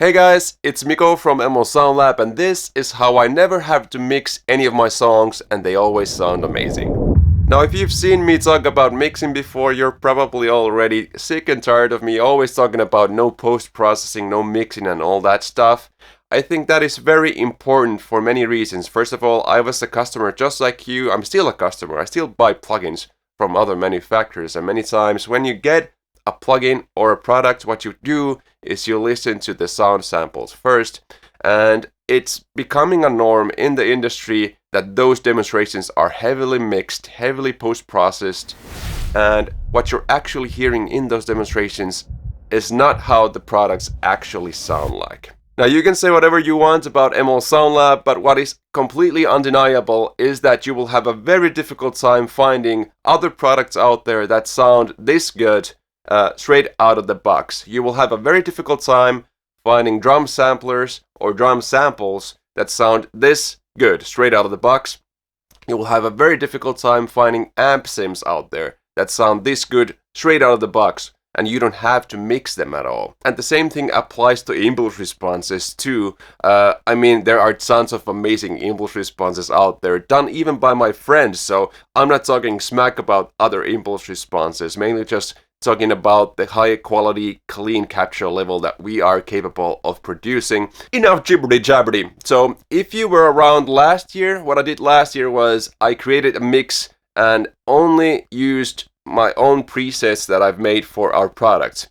Hey guys, it's Miko from ML Sound Lab, and this is how I never have to mix any of my songs and they always sound amazing. Now, if you've seen me talk about mixing before, you're probably already sick and tired of me always talking about no post-processing, no mixing and all that stuff. I think that is very important for many reasons. First of all, I was a customer just like you. I'm still a customer. I still buy plugins from other manufacturers, and many times when you get a plugin or a product, what you do is you listen to the sound samples first, and it's becoming a norm in the industry that those demonstrations are heavily mixed, heavily post-processed, and what you're actually hearing in those demonstrations is not how the products actually sound like. Now, you can say whatever you want about ML Sound Lab, but what is completely undeniable is that you will have a very difficult time finding other products out there that sound this good straight out of the box. You will have a very difficult time finding drum samplers or drum samples that sound this good straight out of the box. You will have a very difficult time finding amp sims out there that sound this good straight out of the box, and you don't have to mix them at all. And the same thing applies to impulse responses too. There are tons of amazing impulse responses out there, done even by my friends, so I'm not talking smack about other impulse responses, mainly just talking about the high quality clean capture level that we are capable of producing. Enough jibberty jabberty. So if you were around last year, what I did last year was I created a mix and only used my own presets that I've made for our products.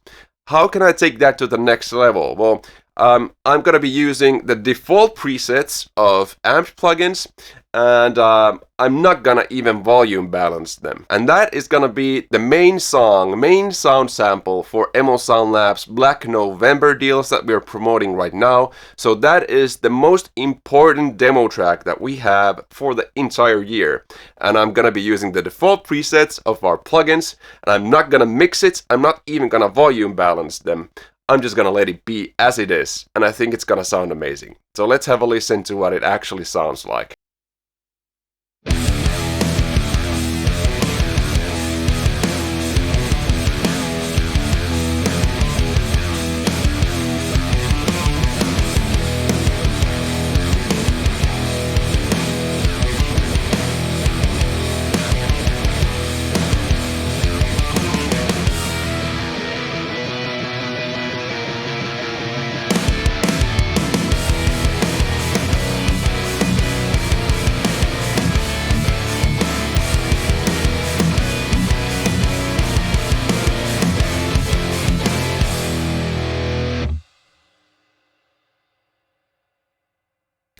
How can I take that to the next level? Well, I'm going to be using the default presets of amp plugins, and I'm not gonna even volume balance them. And that is gonna be the main sound sample for ML Sound Lab's Black November deals that we're promoting right now. So that is the most important demo track that we have for the entire year. And I'm gonna be using the default presets of our plugins, and I'm not gonna mix it, I'm not even gonna volume balance them. I'm just gonna let it be as it is, and I think it's gonna sound amazing. So let's have a listen to what it actually sounds like.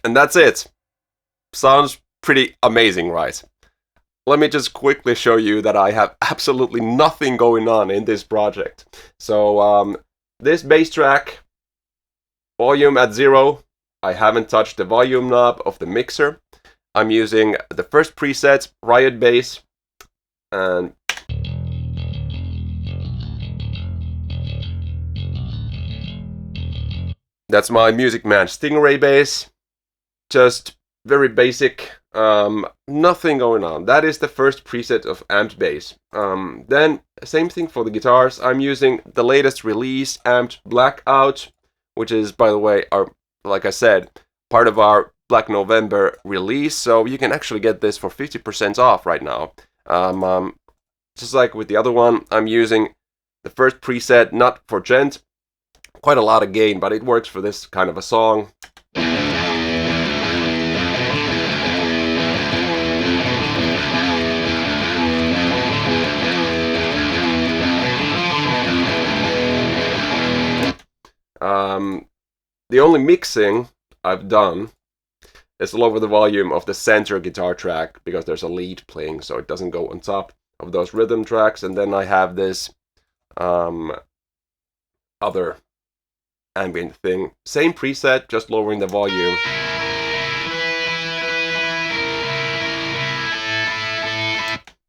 And that's it. Sounds pretty amazing, right? Let me just quickly show you that I have absolutely nothing going on in this project. So this bass track, volume at 0. I haven't touched the volume knob of the mixer. I'm using the first preset, Riot Bass, and that's my Music Man Stingray bass. Just very basic, nothing going on. That is the first preset of amped bass. Then same thing for the guitars. I'm using the latest release, Amped Blackout, which is, by the way, like I said, part of our Black November release. So you can actually get this for 50% off right now. Just like with the other one, I'm using the first preset, not for gent. Quite a lot of gain, but it works for this kind of a song. The only mixing I've done is lower the volume of the center guitar track because there's a lead playing, so it doesn't go on top of those rhythm tracks. And then I have this other ambient thing. Same preset, just lowering the volume.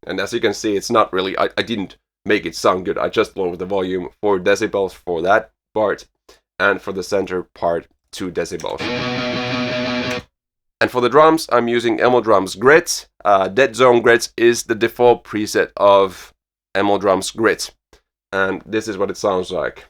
And as you can see, it's not really, I didn't make it sound good. I just lowered the volume 4 decibels for that part. And for the center part, 2 decibels. And for the drums, I'm using ML Drums Grit. Dead Zone Grit is the default preset of ML Drums Grit. And this is what it sounds like.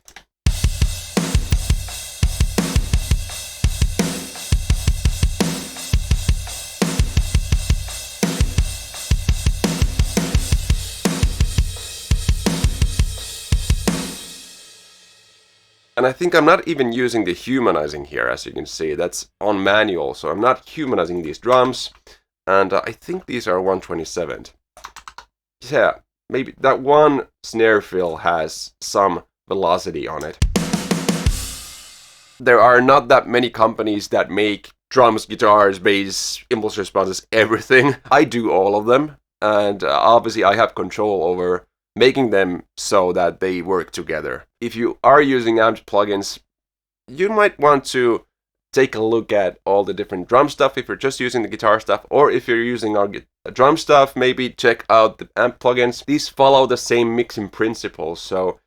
And I think I'm not even using the humanizing here, as you can see. That's on manual, so I'm not humanizing these drums. And I think these are 127. Yeah, maybe that one snare fill has some velocity on it. There are not that many companies that make drums, guitars, bass, impulse responses, everything. I do all of them, and obviously I have control over making them so that they work together. If you are using Amped plugins, you might want to take a look at all the different drum stuff if you're just using the guitar stuff, or if you're using our drum stuff, maybe check out the Amp plugins. These follow the same mixing principles, so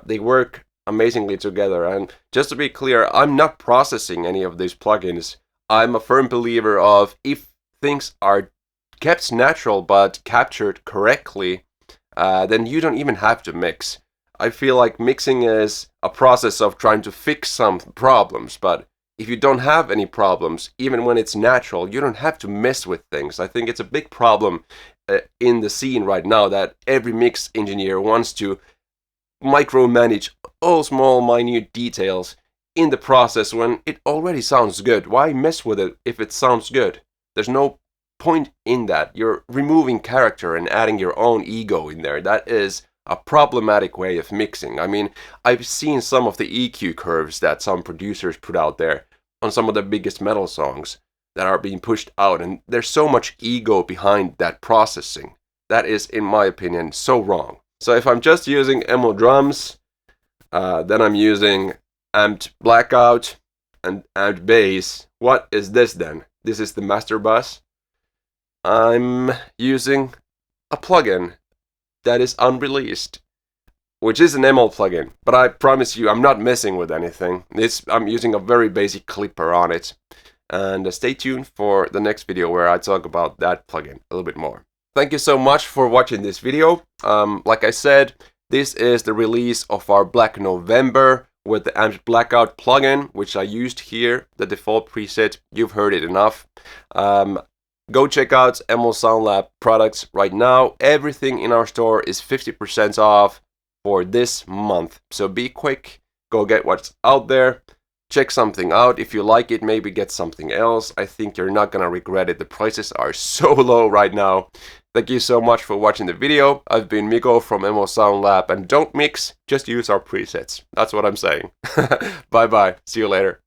they work amazingly together. And just to be clear, I'm not processing any of these plugins. I'm a firm believer of if things are kept natural but captured correctly, then you don't even have to mix. I feel like mixing is a process of trying to fix some problems, but if you don't have any problems, even when it's natural, you don't have to mess with things. I think it's a big problem in the scene right now that every mix engineer wants to micromanage all small, minute details in the process when it already sounds good. Why mess with it if it sounds good? There's no point in that. You're removing character and adding your own ego in there. That is a problematic way of mixing. I mean, I've seen some of the EQ curves that some producers put out there on some of the biggest metal songs that are being pushed out, and there's so much ego behind that processing. That is, in my opinion, so wrong. So if I'm just using Emo drums, then I'm using Amped Blackout and Amped Bass. What is this then? This is the master bus. I'm using a plugin that is unreleased, which is an ML plugin, but I promise you I'm not messing with anything. I'm using a very basic clipper on it. And stay tuned for the next video where I talk about that plugin a little bit more. Thank you so much for watching this video. Like I said, this is the release of our Black November with the Amped Blackout plugin, which I used here, the default preset. You've heard it enough. Go check out ML Sound Lab products right now. Everything in our store is 50% off for this month. So be quick, go get what's out there. Check something out. If you like it, maybe get something else. I think you're not gonna regret it. The prices are so low right now. Thank you so much for watching the video. I've been Miko from ML Sound Lab, and don't mix, just use our presets. That's what I'm saying. Bye bye. See you later.